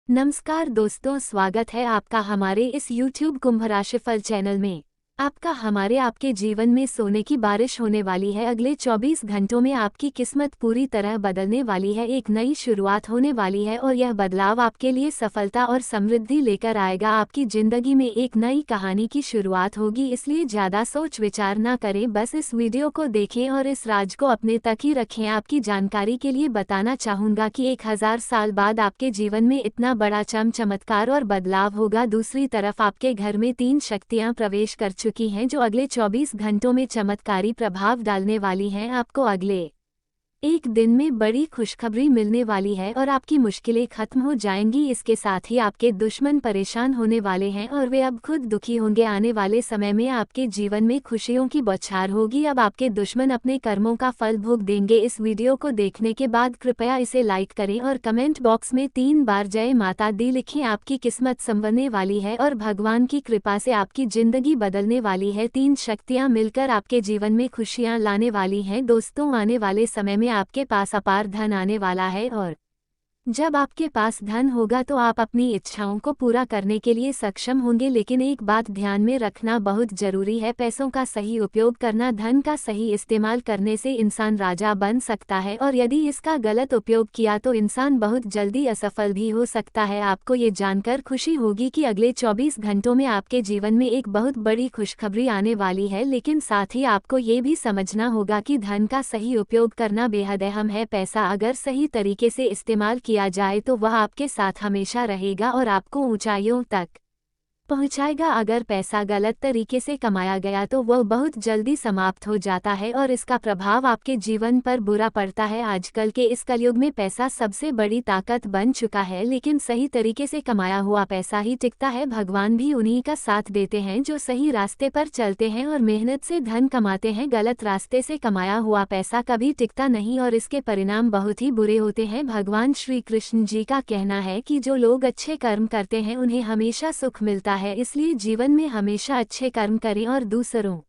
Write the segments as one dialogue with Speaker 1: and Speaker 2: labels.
Speaker 1: नमस्कार दोस्तों, स्वागत है आपका हमारे इस YouTube कुंभ राशिफल चैनल में। आपके जीवन में सोने की बारिश होने वाली है। अगले 24 घंटों में आपकी किस्मत पूरी तरह बदलने वाली है। एक नई शुरुआत होने वाली है और यह बदलाव आपके लिए सफलता और समृद्धि लेकर आएगा। आपकी जिंदगी में एक नई कहानी की शुरुआत होगी, इसलिए ज्यादा सोच विचार न करें, बस इस वीडियो को देखें और इस राज को अपने तक ही रखें। आपकी जानकारी के लिए बताना चाहूंगा कि 1000 साल बाद आपके जीवन में इतना बड़ा चमत्कार और बदलाव होगा। दूसरी तरफ आपके घर में 3 शक्तियां प्रवेश कर चुकी हैं जो अगले 24 घंटों में चमत्कारी प्रभाव डालने वाली हैं। आपको अगले एक दिन में बड़ी खुशखबरी मिलने वाली है और आपकी मुश्किलें खत्म हो जाएंगी। इसके साथ ही आपके दुश्मन परेशान होने वाले हैं और वे अब खुद दुखी होंगे। आने वाले समय में आपके जीवन में खुशियों की बौछार होगी। अब आपके दुश्मन अपने कर्मों का फल भोग देंगे। इस वीडियो को देखने के बाद कृपया इसे लाइक करें और कमेंट बॉक्स में 3 बार जय माता दी लिखें। आपकी किस्मत संवरने वाली है और भगवान की कृपा से आपकी जिंदगी बदलने वाली है। 3 शक्तियां मिलकर आपके जीवन में खुशियां लाने वाली हैं। दोस्तों, आने वाले समय में आपके पास अपार धन आने वाला है और जब आपके पास धन होगा तो आप अपनी इच्छाओं को पूरा करने के लिए सक्षम होंगे। लेकिन एक बात ध्यान में रखना बहुत जरूरी है, पैसों का सही उपयोग करना। धन का सही इस्तेमाल करने से इंसान राजा बन सकता है और यदि इसका गलत उपयोग किया तो इंसान बहुत जल्दी असफल भी हो सकता है। आपको ये जानकर खुशी होगी कि अगले 24 घंटों में आपके जीवन में एक बहुत बड़ी खुशखबरी आने वाली है, लेकिन साथ ही आपको ये भी समझना होगा कि धन का सही उपयोग करना बेहद अहम है। पैसा अगर सही तरीके से इस्तेमाल किया जाए तो वह आपके साथ हमेशा रहेगा और आपको ऊंचाइयों तक पहुंचाएगा। अगर पैसा गलत तरीके से कमाया गया तो वह बहुत जल्दी समाप्त हो जाता है और इसका प्रभाव आपके जीवन पर बुरा पड़ता है। आजकल के इस कलयुग में पैसा सबसे बड़ी ताकत बन चुका है, लेकिन सही तरीके से कमाया हुआ पैसा ही टिकता है। भगवान भी उन्हीं का साथ देते हैं जो सही रास्ते पर चलते हैं और मेहनत से धन कमाते हैं। गलत रास्ते से कमाया हुआ पैसा कभी टिकता नहीं और इसके परिणाम बहुत ही बुरे होते हैं। भगवान श्री कृष्ण जी का कहना है कि जो लोग अच्छे कर्म करते हैं उन्हें हमेशा सुख मिलता है, इसलिए जीवन में हमेशा अच्छे कर्म करें और दूसरों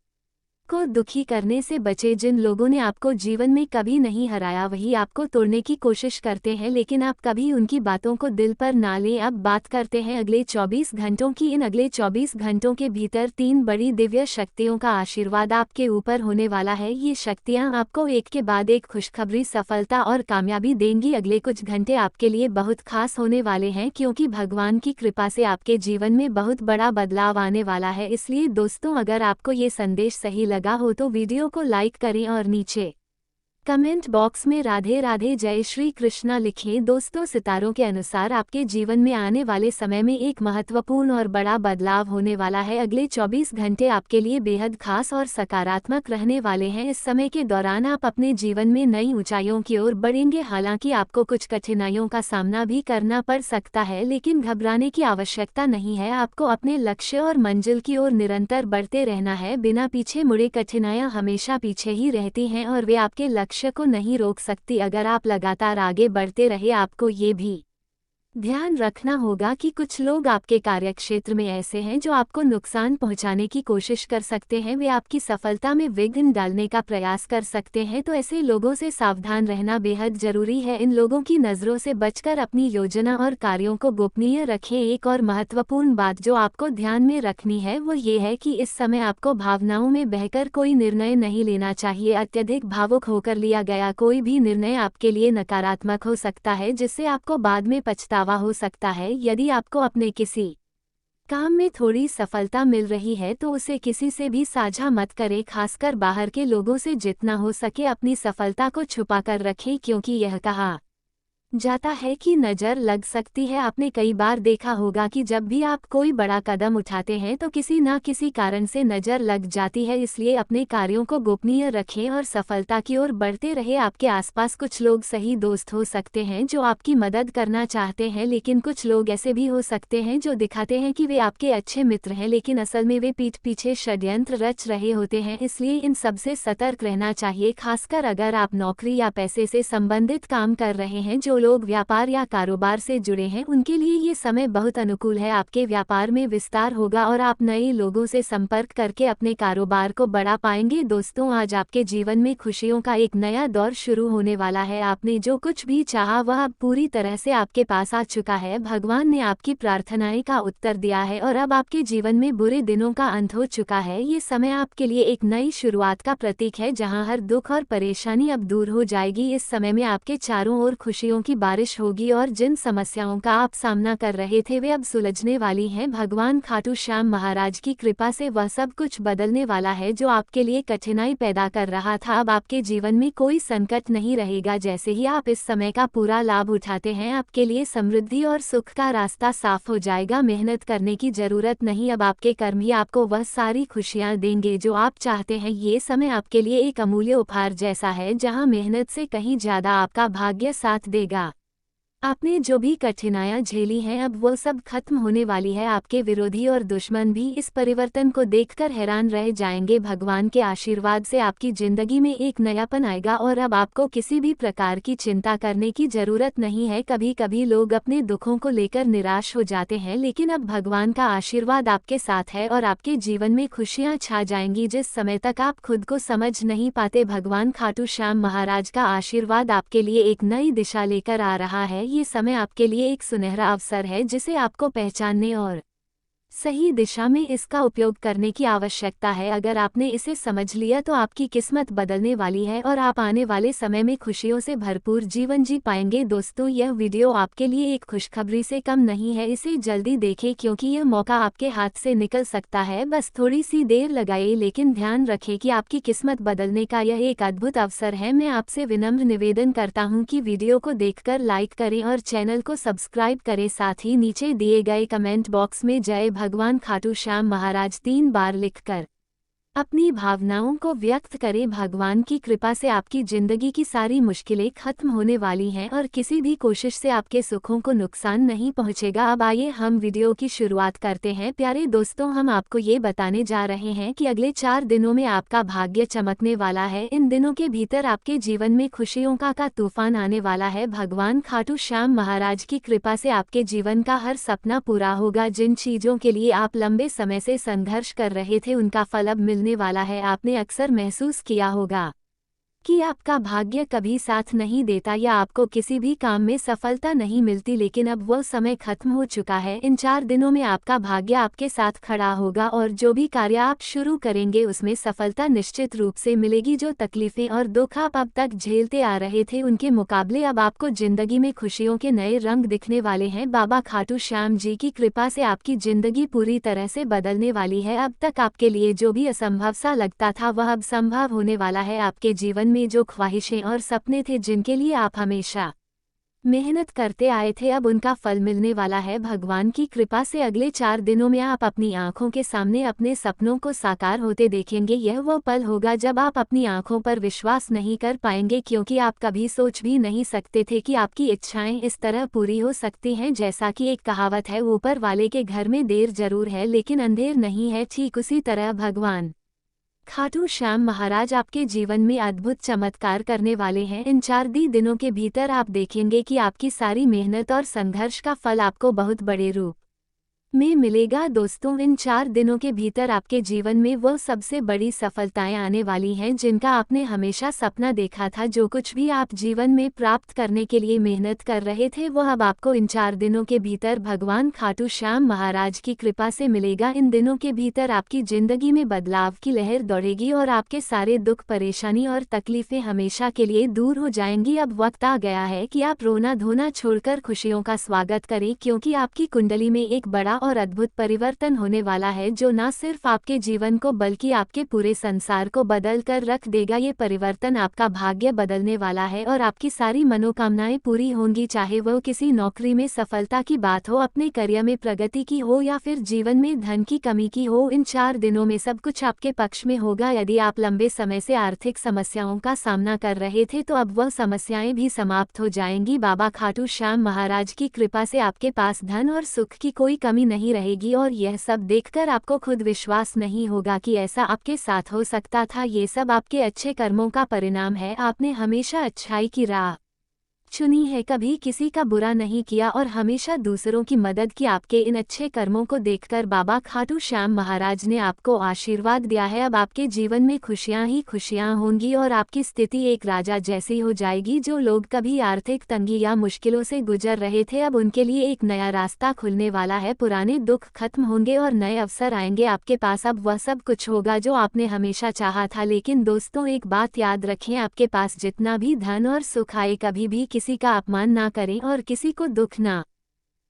Speaker 1: को दुखी करने से बचे। जिन लोगों ने आपको जीवन में कभी नहीं हराया वही आपको तोड़ने की कोशिश करते हैं, लेकिन आप कभी उनकी बातों को दिल पर ना लें। अब बात करते हैं अगले 24 घंटों की। इन अगले 24 घंटों के भीतर 3 बड़ी दिव्य शक्तियों का आशीर्वाद आपके ऊपर होने वाला है। ये शक्तियां आपको एक के बाद एक खुशखबरी, सफलता और कामयाबी देंगी। अगले कुछ घंटे आपके लिए बहुत खास होने वाले हैं क्योंकि भगवान की कृपा से आपके जीवन में बहुत बड़ा बदलाव आने वाला है। इसलिए दोस्तों, अगर आपको ये संदेश सही लगा हो तो वीडियो को लाइक करें और नीचे कमेंट बॉक्स में राधे राधे जय श्री कृष्णा लिखें। दोस्तों, सितारों के अनुसार आपके जीवन में आने वाले समय में एक महत्वपूर्ण और बड़ा बदलाव होने वाला है। अगले 24 घंटे आपके लिए बेहद खास और सकारात्मक रहने वाले हैं। इस समय के दौरान आप अपने जीवन में नई ऊंचाइयों की ओर बढ़ेंगे। हालांकि आपको कुछ कठिनाइयों का सामना भी करना पड़ सकता है, लेकिन घबराने की आवश्यकता नहीं है। आपको अपने लक्ष्य और मंजिल की ओर निरंतर बढ़ते रहना है, बिना पीछे मुड़े। कठिनाइयां हमेशा पीछे ही रहती हैं और वे आपके लक्ष्य को नहीं रोक सकती। अगर आप लगातार आगे बढ़ते रहे, आपको ये भी ध्यान रखना होगा कि कुछ लोग आपके कार्यक्षेत्र में ऐसे हैं जो आपको नुकसान पहुंचाने की कोशिश कर सकते हैं। वे आपकी सफलता में विघ्न डालने का प्रयास कर सकते हैं, तो ऐसे लोगों से सावधान रहना बेहद जरूरी है। इन लोगों की नज़रों से बचकर अपनी योजना और कार्यों को गोपनीय रखें। एक और महत्वपूर्ण बात जो आपको ध्यान में रखनी है वो ये है कि इस समय आपको भावनाओं में बहकर कोई निर्णय नहीं लेना चाहिए। अत्यधिक भावुक होकर लिया गया कोई भी निर्णय आपके लिए नकारात्मक हो सकता है, जिससे आपको बाद में पछतावा हो सकता है। यदि आपको अपने किसी काम में थोड़ी सफलता मिल रही है तो उसे किसी से भी साझा मत करें, खासकर बाहर के लोगों से। जितना हो सके अपनी सफलता को छुपाकर रखें, क्योंकि यह कहा जाता है कि नज़र लग सकती है। आपने कई बार देखा होगा कि जब भी आप कोई बड़ा कदम उठाते हैं तो किसी न किसी कारण से नज़र लग जाती है। इसलिए अपने कार्यों को गोपनीय रखें और सफलता की ओर बढ़ते रहे। आपके आसपास कुछ लोग सही दोस्त हो सकते हैं जो आपकी मदद करना चाहते हैं, लेकिन कुछ लोग ऐसे भी हो सकते हैं जो दिखाते हैं कि वे आपके अच्छे मित्र हैं, लेकिन असल में वे पीठ पीछे षड्यंत्र रच रहे होते हैं। इसलिए इन सबसे सतर्क रहना चाहिए, खासकर अगर आप नौकरी या पैसे से संबंधित काम कर रहे हैं। जो लोग व्यापार या कारोबार से जुड़े हैं उनके लिए ये समय बहुत अनुकूल है। आपके व्यापार में विस्तार होगा और आप नए लोगों से संपर्क करके अपने कारोबार को बढ़ा पाएंगे। दोस्तों, आज आपके जीवन में खुशियों का एक नया दौर शुरू होने वाला है। आपने जो कुछ भी चाहा वह अब पूरी तरह से आपके पास आ चुका है। भगवान ने आपकी प्रार्थनाएं का उत्तर दिया है और अब आपके जीवन में बुरे दिनों का अंत हो चुका है। ये समय आपके लिए एक नई शुरुआत का प्रतीक है, जहां हर दुख और परेशानी अब दूर हो जाएगी। इस समय में आपके चारों ओर खुशियों की बारिश होगी और जिन समस्याओं का आप सामना कर रहे थे वे अब सुलझने वाली हैं। भगवान खाटू श्याम महाराज की कृपा से वह सब कुछ बदलने वाला है जो आपके लिए कठिनाई पैदा कर रहा था। अब आपके जीवन में कोई संकट नहीं रहेगा। जैसे ही आप इस समय का पूरा लाभ उठाते हैं, आपके लिए समृद्धि और सुख का रास्ता साफ हो जाएगा। मेहनत करने की जरूरत नहीं, अब आपके कर्म ही आपको वह सारी खुशियां देंगे जो आप चाहते हैं। ये समय आपके लिए एक अमूल्य उपहार जैसा है, जहां मेहनत से कहीं ज्यादा आपका भाग्य साथ देगा। आपने जो भी कठिनाइयां झेली हैं अब वो सब खत्म होने वाली है। आपके विरोधी और दुश्मन भी इस परिवर्तन को देखकर हैरान रह जाएंगे। भगवान के आशीर्वाद से आपकी जिंदगी में एक नयापन आएगा और अब आपको किसी भी प्रकार की चिंता करने की जरूरत नहीं है। कभी कभी लोग अपने दुखों को लेकर निराश हो जाते हैं, लेकिन अब भगवान का आशीर्वाद आपके साथ है और आपके जीवन में खुशियां छा जाएंगी। जिस समय तक आप खुद को समझ नहीं पाते, भगवान खाटू श्याम महाराज का आशीर्वाद आपके लिए एक नई दिशा लेकर आ रहा है। ये समय आपके लिए एक सुनहरा अवसर है जिसे आपको पहचानने और सही दिशा में इसका उपयोग करने की आवश्यकता है। अगर आपने इसे समझ लिया तो आपकी किस्मत बदलने वाली है और आप आने वाले समय में खुशियों से भरपूर जीवन जी पाएंगे। दोस्तों, यह वीडियो आपके लिए एक खुशखबरी से कम नहीं है। इसे जल्दी देखें क्योंकि यह मौका आपके हाथ से निकल सकता है। बस थोड़ी सी देर लगाइए, लेकिन ध्यान रखें कि आपकी किस्मत बदलने का यह एक अद्भुत अवसर है। मैं आपसे विनम्र निवेदन करता हूं कि वीडियो को देखकर लाइक करें और चैनल को सब्सक्राइब करें। साथ ही नीचे दिए गए कमेंट बॉक्स में जय भगवान खाटू श्याम महाराज 3 बार लिखकर अपनी भावनाओं को व्यक्त करें। भगवान की कृपा से आपकी जिंदगी की सारी मुश्किलें खत्म होने वाली हैं और किसी भी कोशिश से आपके सुखों को नुकसान नहीं पहुंचेगा। अब आइए हम वीडियो की शुरुआत करते हैं। प्यारे दोस्तों, हम आपको ये बताने जा रहे हैं कि अगले 4 दिनों में आपका भाग्य चमकने वाला है। इन दिनों के भीतर आपके जीवन में खुशियों का तूफान आने वाला है। भगवान खाटू श्याम महाराज की कृपा से आपके जीवन का हर सपना पूरा होगा। जिन चीजों के लिए आप लंबे समय से संघर्ष कर रहे थे उनका फल अब मिलने वाला है। आपने अक्सर महसूस किया होगा कि आपका भाग्य कभी साथ नहीं देता या आपको किसी भी काम में सफलता नहीं मिलती, लेकिन अब वह समय खत्म हो चुका है। इन 4 दिनों में आपका भाग्य आपके साथ खड़ा होगा और जो भी कार्य आप शुरू करेंगे उसमें सफलता निश्चित रूप से मिलेगी। जो तकलीफें और दुख आप अब तक झेलते आ रहे थे उनके मुकाबले अब आपको जिंदगी में खुशियों के नए रंग दिखने वाले हैं। बाबा खाटू श्याम जी की कृपा से आपकी जिंदगी पूरी तरह से बदलने वाली है। अब तक आपके लिए जो भी असंभव सा लगता था वह अब संभव होने वाला है। आपके जीवन में जो ख्वाहिशें और सपने थे जिनके लिए आप हमेशा मेहनत करते आए थे, अब उनका फल मिलने वाला है। भगवान की कृपा से अगले 4 दिनों में आप अपनी आंखों के सामने अपने सपनों को साकार होते देखेंगे। यह वो पल होगा जब आप अपनी आंखों पर विश्वास नहीं कर पाएंगे, क्योंकि आप कभी सोच भी नहीं सकते थे कि आपकी इच्छाएं इस तरह पूरी हो सकती हैं। जैसा कि एक कहावत है, ऊपर वाले के घर में देर जरूर है लेकिन अंधेर नहीं है, ठीक उसी तरह भगवान खाटू श्याम महाराज आपके जीवन में अद्भुत चमत्कार करने वाले हैं। इन 4 दिनों के भीतर आप देखेंगे कि आपकी सारी मेहनत और संघर्ष का फल आपको बहुत बड़े रूप में मिलेगा। दोस्तों, इन 4 दिनों के भीतर आपके जीवन में वो सबसे बड़ी सफलताएं आने वाली हैं जिनका आपने हमेशा सपना देखा था। जो कुछ भी आप जीवन में प्राप्त करने के लिए मेहनत कर रहे थे वो अब आपको इन 4 दिनों के भीतर भगवान खाटू श्याम महाराज की कृपा से मिलेगा। इन दिनों के भीतर आपकी जिंदगी में बदलाव की लहर दौड़ेगी और आपके सारे दुख, परेशानी और तकलीफें हमेशा के लिए दूर हो जाएंगी। अब वक्त आ गया है कि आप रोना धोना छोड़कर खुशियों का स्वागत करें, क्योंकि आपकी कुंडली में एक बड़ा और अद्भुत परिवर्तन होने वाला है जो न सिर्फ आपके जीवन को बल्कि आपके पूरे संसार को बदल कर रख देगा। ये परिवर्तन आपका भाग्य बदलने वाला है और आपकी सारी मनोकामनाएं पूरी होंगी, चाहे वो किसी नौकरी में सफलता की बात हो, अपने करियर में प्रगति की हो या फिर जीवन में धन की कमी की हो। इन 4 दिनों में सब कुछ आपके पक्ष में होगा। यदि आप लंबे समय से आर्थिक समस्याओं का सामना कर रहे थे तो अब वह समस्याएं भी समाप्त हो जाएंगी। बाबा खाटू श्याम महाराज की कृपा से आपके पास धन और सुख की कोई कमी नहीं रहेगी और यह सब देखकर आपको खुद विश्वास नहीं होगा कि ऐसा आपके साथ हो सकता था। ये सब आपके अच्छे कर्मों का परिणाम है। आपने हमेशा अच्छाई की राह चुनी है, कभी किसी का बुरा नहीं किया और हमेशा दूसरों की मदद की। आपके इन अच्छे कर्मों को देखकर बाबा खाटू श्याम महाराज ने आपको आशीर्वाद दिया है। अब आपके जीवन में खुशियां ही खुशियां होंगी और आपकी स्थिति एक राजा जैसी हो जाएगी। जो लोग कभी आर्थिक तंगी या मुश्किलों से गुजर रहे थे, अब उनके लिए एक नया रास्ता खुलने वाला है। पुराने दुख खत्म होंगे और नए अवसर आएंगे आपके पास। अब वह सब कुछ होगा जो आपने हमेशा चाहा था। लेकिन दोस्तों, एक बात याद रखें, आपके पास जितना भी धन और सुख आए, कभी भी किसी का अपमान ना करें और किसी को दुख ना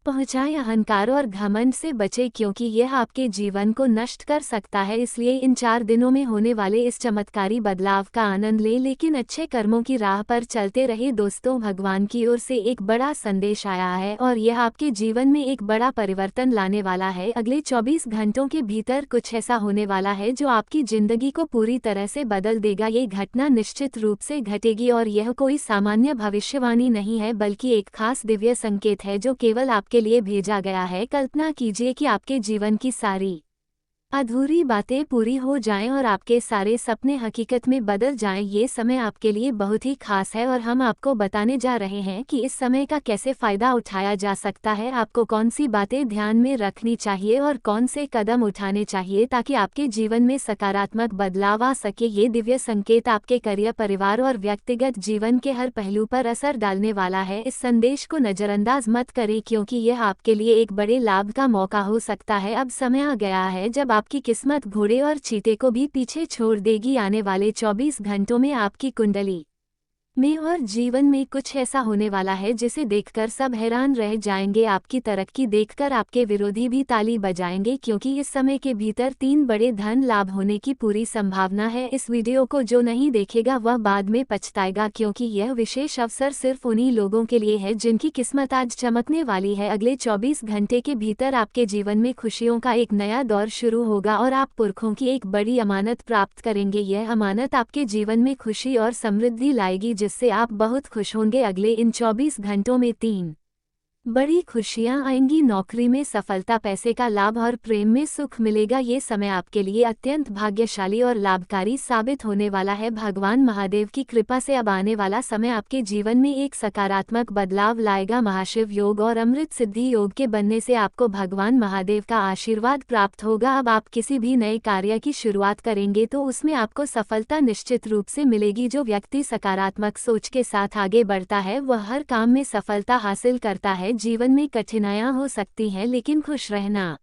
Speaker 1: पहुंचाएं। अहंकार और घमंड से बचें, क्योंकि यह आपके जीवन को नष्ट कर सकता है। इसलिए इन 4 दिनों में होने वाले इस चमत्कारी बदलाव का आनंद लें, लेकिन अच्छे कर्मों की राह पर चलते रहे। दोस्तों, भगवान की ओर से एक बड़ा संदेश आया है और यह आपके जीवन में एक बड़ा परिवर्तन लाने वाला है। अगले 24 घंटों के भीतर कुछ ऐसा होने वाला है जो आपकी जिंदगी को पूरी तरह से बदल देगा। ये घटना निश्चित रूप से घटेगी और यह कोई सामान्य भविष्यवाणी नहीं है, बल्कि एक खास दिव्य संकेत है जो केवल आपके लिए भेजा गया है। कल्पना कीजिए कि आपके जीवन की सारी अधूरी बातें पूरी हो जाएं और आपके सारे सपने हकीकत में बदल जाएं। ये समय आपके लिए बहुत ही खास है और हम आपको बताने जा रहे हैं कि इस समय का कैसे फायदा उठाया जा सकता है। आपको कौन सी बातें ध्यान में रखनी चाहिए और कौन से कदम उठाने चाहिए ताकि आपके जीवन में सकारात्मक बदलाव आ सके। ये दिव्य संकेत आपके करियर, परिवार और व्यक्तिगत जीवन के हर पहलू पर असर डालने वाला है। इस संदेश को नजरअंदाज मत करें, क्योंकि यह आपके लिए एक बड़े लाभ का मौका हो सकता है। अब समय आ गया है जब आपकी किस्मत घोड़े और चीते को भी पीछे छोड़ देगी। आने वाले 24 घंटों में आपकी कुंडली में और जीवन में कुछ ऐसा होने वाला है जिसे देखकर सब हैरान रह जाएंगे। आपकी तरक्की देखकर आपके विरोधी भी ताली बजाएंगे, क्योंकि इस समय के भीतर 3 बड़े धन लाभ होने की पूरी संभावना है। इस वीडियो को जो नहीं देखेगा वह बाद में पछताएगा, क्योंकि यह विशेष अवसर सिर्फ उन्हीं लोगों के लिए है जिनकी किस्मत आज चमकने वाली है। अगले 24 घंटे के भीतर आपके जीवन में खुशियों का एक नया दौर शुरू होगा और आप पुरखों की एक बड़ी अमानत प्राप्त करेंगे। यह अमानत आपके जीवन में खुशी और समृद्धि लाएगी, जिससे आप बहुत खुश होंगे। अगले इन 24 घंटों में 3 बड़ी खुशियां आएंगी। नौकरी में सफलता, पैसे का लाभ और प्रेम में सुख मिलेगा। ये समय आपके लिए अत्यंत भाग्यशाली और लाभकारी साबित होने वाला है। भगवान महादेव की कृपा से अब आने वाला समय आपके जीवन में एक सकारात्मक बदलाव लाएगा। महाशिव योग और अमृत सिद्धि योग के बनने से आपको भगवान महादेव का आशीर्वाद प्राप्त होगा। अब आप किसी भी नए कार्य की शुरुआत करेंगे तो उसमें आपको सफलता निश्चित रूप से मिलेगी। जो व्यक्ति सकारात्मक सोच के साथ आगे बढ़ता है वह हर काम में सफलता हासिल करता है। जीवन में कठिनाइयां हो सकती हैं, लेकिन खुश रहना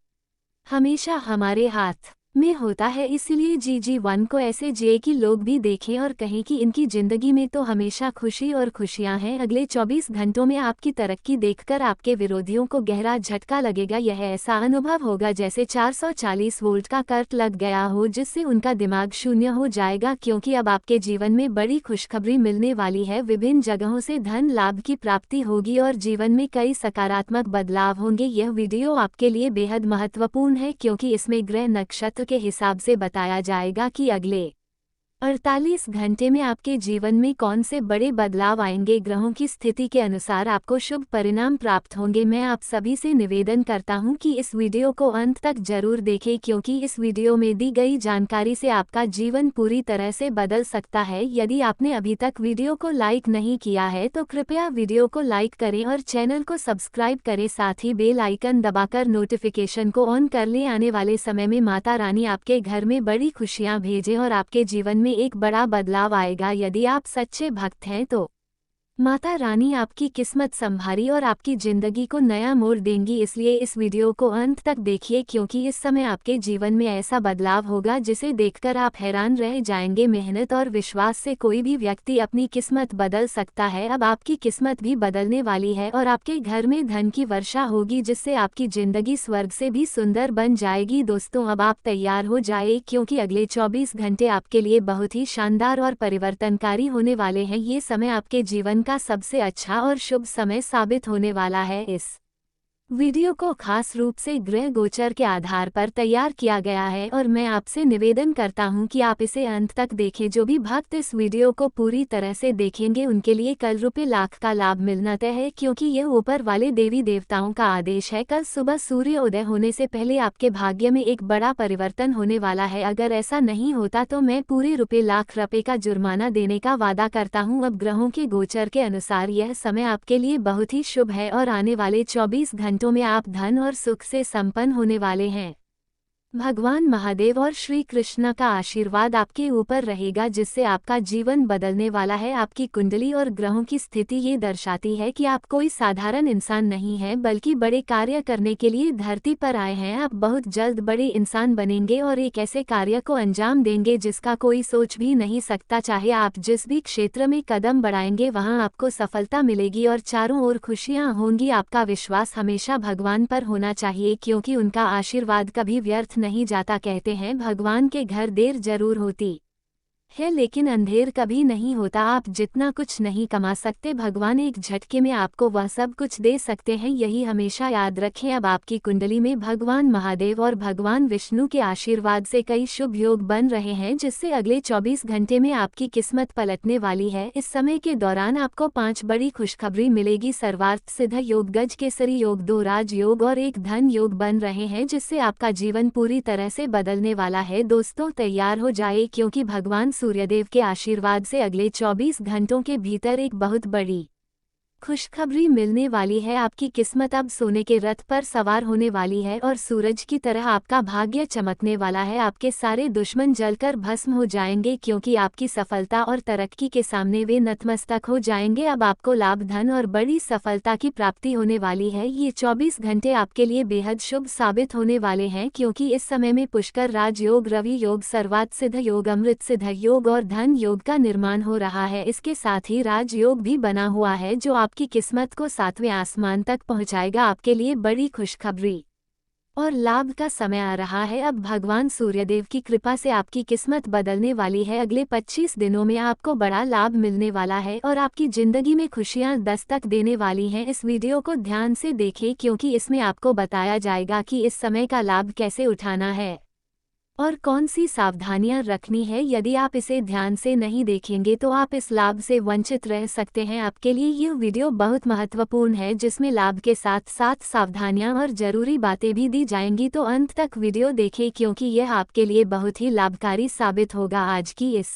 Speaker 1: हमेशा हमारे हाथ में होता है। इसलिए जीवन को ऐसे जिए कि लोग भी देखें और कहें कि इनकी जिंदगी में तो हमेशा खुशी और खुशियां हैं। अगले 24 घंटों में आपकी तरक्की देखकर आपके विरोधियों को गहरा झटका लगेगा। यह ऐसा अनुभव होगा जैसे 440 वोल्ट का करंट लग गया हो, जिससे उनका दिमाग शून्य हो जाएगा, क्योंकि अब आपके जीवन में बड़ी खुशखबरी मिलने वाली है। विभिन्न जगहों से धन लाभ की प्राप्ति होगी और जीवन में कई सकारात्मक बदलाव होंगे। यह वीडियो आपके लिए बेहद महत्वपूर्ण है, क्योंकि इसमें ग्रह नक्षत्र के हिसाब से बताया जाएगा कि अगले 48 घंटे में आपके जीवन में कौन से बड़े बदलाव आएंगे। ग्रहों की स्थिति के अनुसार आपको शुभ परिणाम प्राप्त होंगे। मैं आप सभी से निवेदन करता हूं कि इस वीडियो को अंत तक जरूर देखें, क्योंकि इस वीडियो में दी गई जानकारी से आपका जीवन पूरी तरह से बदल सकता है। यदि आपने अभी तक वीडियो को लाइक नहीं किया है तो कृपया वीडियो को लाइक करें और चैनल को सब्सक्राइब करें। साथ ही बेल आइकन दबाकर नोटिफिकेशन को ऑन कर लें। आने वाले समय में माता रानी आपके घर में बड़ी खुशियां भेजें और आपके जीवन में एक बड़ा बदलाव आएगा। यदि आप सच्चे भक्त हैं तो माता रानी आपकी किस्मत संभारी और आपकी जिंदगी को नया मोड़ देंगी। इसलिए इस वीडियो को अंत तक देखिए, क्योंकि इस समय आपके जीवन में ऐसा बदलाव होगा जिसे देखकर आप हैरान रह जाएंगे। मेहनत और विश्वास से कोई भी व्यक्ति अपनी किस्मत बदल सकता है। अब आपकी किस्मत भी बदलने वाली है और आपके घर में धन की वर्षा होगी, जिससे आपकी जिंदगी स्वर्ग से भी सुंदर बन जाएगी। दोस्तों, अब आप तैयार हो जाए, क्योंकि अगले 24 घंटे आपके लिए बहुत ही शानदार और परिवर्तनकारी होने वाले हैं। ये समय आपके जीवन का सबसे अच्छा और शुभ समय साबित होने वाला है। इस वीडियो को खास रूप से ग्रह गोचर के आधार पर तैयार किया गया है और मैं आपसे निवेदन करता हूं कि आप इसे अंत तक देखें। जो भी भक्त इस वीडियो को पूरी तरह से देखेंगे उनके लिए कल ₹1,00,000 का लाभ मिलना तय है, क्योंकि यह ऊपर वाले देवी देवताओं का आदेश है। कल सुबह सूर्य उदय होने से पहले आपके भाग्य में एक बड़ा परिवर्तन होने वाला है। अगर ऐसा नहीं होता तो मैं पूरे ₹1,00,000 का जुर्माना देने का वादा करता हूं। अब ग्रहों के गोचर के अनुसार यह समय आपके लिए बहुत ही शुभ है और आने वाले 24 घंटों में आप धन और सुख से संपन्न होने वाले हैं। भगवान महादेव और श्री कृष्ण का आशीर्वाद आपके ऊपर रहेगा, जिससे आपका जीवन बदलने वाला है। आपकी कुंडली और ग्रहों की स्थिति ये दर्शाती है कि आप कोई साधारण इंसान नहीं हैं, बल्कि बड़े कार्य करने के लिए धरती पर आए हैं। आप बहुत जल्द बड़े इंसान बनेंगे और एक ऐसे कार्य को अंजाम देंगे जिसका कोई सोच भी नहीं सकता। चाहे आप जिस भी क्षेत्र में कदम बढ़ाएंगे वहां आपको सफलता मिलेगी और चारों ओर खुशियां होंगी। आपका विश्वास हमेशा भगवान पर होना चाहिए, क्योंकि उनका आशीर्वाद कभी व्यर्थ नहीं जाता। कहते हैं भगवान के घर देर जरूर होती है लेकिन अंधेर कभी नहीं होता। आप जितना कुछ नहीं कमा सकते, भगवान एक झटके में आपको वह सब कुछ दे सकते हैं, यही हमेशा याद रखें। अब आपकी कुंडली में भगवान महादेव और भगवान विष्णु के आशीर्वाद से कई शुभ योग बन रहे हैं, जिससे अगले 24 घंटे में आपकी किस्मत पलटने वाली है। इस समय के दौरान आपको 5 बड़ी खुशखबरी मिलेगी। सर्वार्थ सिद्ध योग, गज केसरी योग, 2 राज योग और 1 धन योग बन रहे हैं, जिससे आपका जीवन पूरी तरह से बदलने वाला है। दोस्तों तैयार हो जाए, क्योंकि भगवान सूर्यदेव के आशीर्वाद से अगले 24 घंटों के भीतर एक बहुत बड़ी खुशखबरी मिलने वाली है। आपकी किस्मत अब सोने के रथ पर सवार होने वाली है और सूरज की तरह आपका भाग्य चमकने वाला है। आपके सारे दुश्मन जलकर भस्म हो जाएंगे, क्योंकि आपकी सफलता और तरक्की के सामने वे नतमस्तक हो जाएंगे। अब आपको लाभ, धन और बड़ी सफलता की प्राप्ति होने वाली है। ये 24 घंटे आपके लिए बेहद शुभ साबित होने वाले हैं, क्योंकि इस समय में पुष्कर राजयोग, रवि योग, सर्वार्थ सिद्ध योग, अमृत सिद्ध योग और धन योग का निर्माण हो रहा है। इसके साथ ही राजयोग भी बना हुआ है, जो आपकी किस्मत को 7वें आसमान तक पहुंचाएगा। आपके लिए बड़ी खुशखबरी और लाभ का समय आ रहा है। अब भगवान सूर्यदेव की कृपा से आपकी किस्मत बदलने वाली है। अगले 25 दिनों में आपको बड़ा लाभ मिलने वाला है और आपकी जिंदगी में खुशियां दस्तक देने वाली हैं। इस वीडियो को ध्यान से देखें, क्योंकि इसमें आपको बताया जाएगा कि इस समय का लाभ कैसे उठाना है और कौन सी सावधानियां रखनी है। यदि आप इसे ध्यान से नहीं देखेंगे तो आप इस लाभ से वंचित रह सकते हैं। आपके लिए यह वीडियो बहुत महत्वपूर्ण है, जिसमें लाभ के साथ साथ सावधानियां और जरूरी बातें भी दी जाएंगी। तो अंत तक वीडियो देखें, क्योंकि यह आपके लिए बहुत ही लाभकारी साबित होगा। आज की इस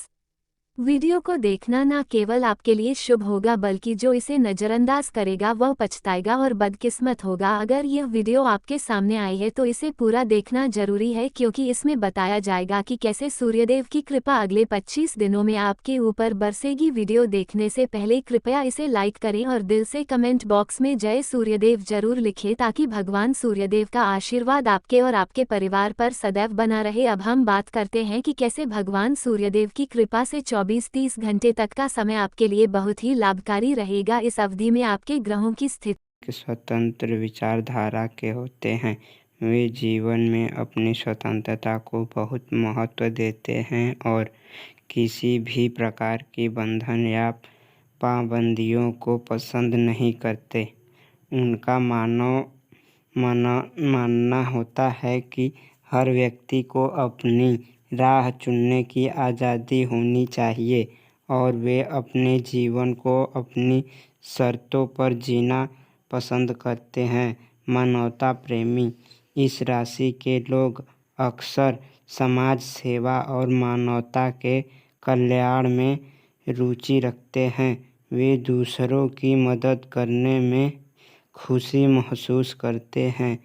Speaker 1: वीडियो को देखना न केवल आपके लिए शुभ होगा, बल्कि जो इसे नज़रअंदाज करेगा वह पछताएगा और बदकिस्मत होगा। अगर यह वीडियो आपके सामने आई है तो इसे पूरा देखना जरूरी है, क्योंकि इसमें बताया जाएगा कि कैसे सूर्यदेव की कृपा अगले 25 दिनों में आपके ऊपर बरसेगी। वीडियो देखने से पहले कृपया इसे लाइक करें और दिल से कमेंट बॉक्स में जय सूर्यदेव जरूर लिखें, ताकि भगवान सूर्यदेव का आशीर्वाद आपके और आपके परिवार पर सदैव बना रहे। अब हम बात करते हैं कि कैसे भगवान सूर्यदेव की कृपा से 24-30 घंटे तक का समय आपके लिए बहुत ही लाभकारी रहेगा। इस अवधि में आपके ग्रहों की स्थिति
Speaker 2: स्वतंत्र विचारधारा के होते हैं। वे जीवन में अपनी स्वतंत्रता को बहुत महत्व देते हैं और किसी भी प्रकार की बंधन या पाबंदियों को पसंद नहीं करते। उनका मानना होता है कि हर व्यक्ति को अपनी राह चुनने की आज़ादी होनी चाहिए और वे अपने जीवन को अपनी शर्तों पर जीना पसंद करते हैं। मानवता प्रेमी इस राशि के लोग अक्सर समाज सेवा और मानवता के कल्याण में रुचि रखते हैं। वे दूसरों की मदद करने में खुशी महसूस करते हैं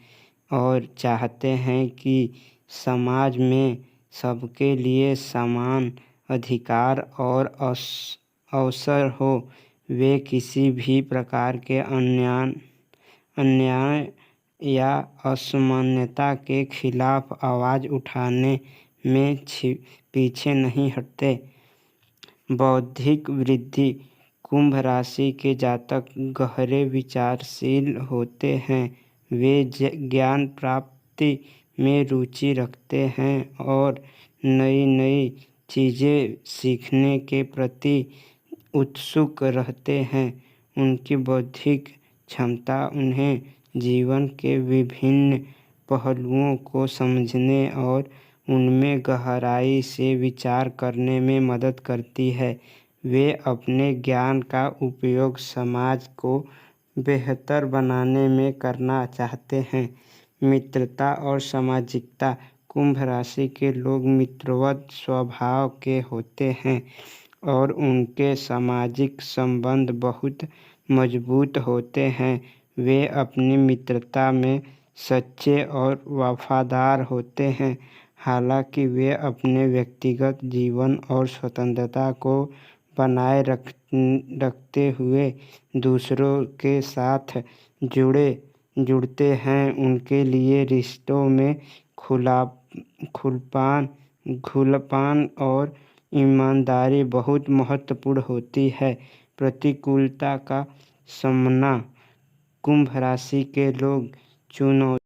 Speaker 2: और चाहते हैं कि समाज में सबके लिए समान अधिकार और अवसर हो। वे किसी भी प्रकार के अन्याय या असमानता के खिलाफ आवाज़ उठाने में पीछे नहीं हटते। बौद्धिक वृद्धि कुंभ राशि के जातक गहरे विचारशील होते हैं। वे ज्ञान प्राप्ति में रुचि रखते हैं और नई नई चीज़ें सीखने के प्रति उत्सुक रहते हैं। उनकी बौद्धिक क्षमता उन्हें जीवन के विभिन्न पहलुओं को समझने और उनमें गहराई से विचार करने में मदद करती है। वे अपने ज्ञान का उपयोग समाज को बेहतर बनाने में करना चाहते हैं। मित्रता और सामाजिकता। कुंभ राशि के लोग मित्रवत स्वभाव के होते हैं और उनके सामाजिक संबंध बहुत मजबूत होते हैं। वे अपनी मित्रता में सच्चे और वफादार होते हैं। हालांकि वे अपने व्यक्तिगत जीवन और स्वतंत्रता को बनाए रखते हुए दूसरों के साथ जुड़ते हैं। उनके लिए रिश्तों में खुलापन और ईमानदारी बहुत महत्वपूर्ण होती है। प्रतिकूलता का सामना। कुंभ राशि के लोग चुनौती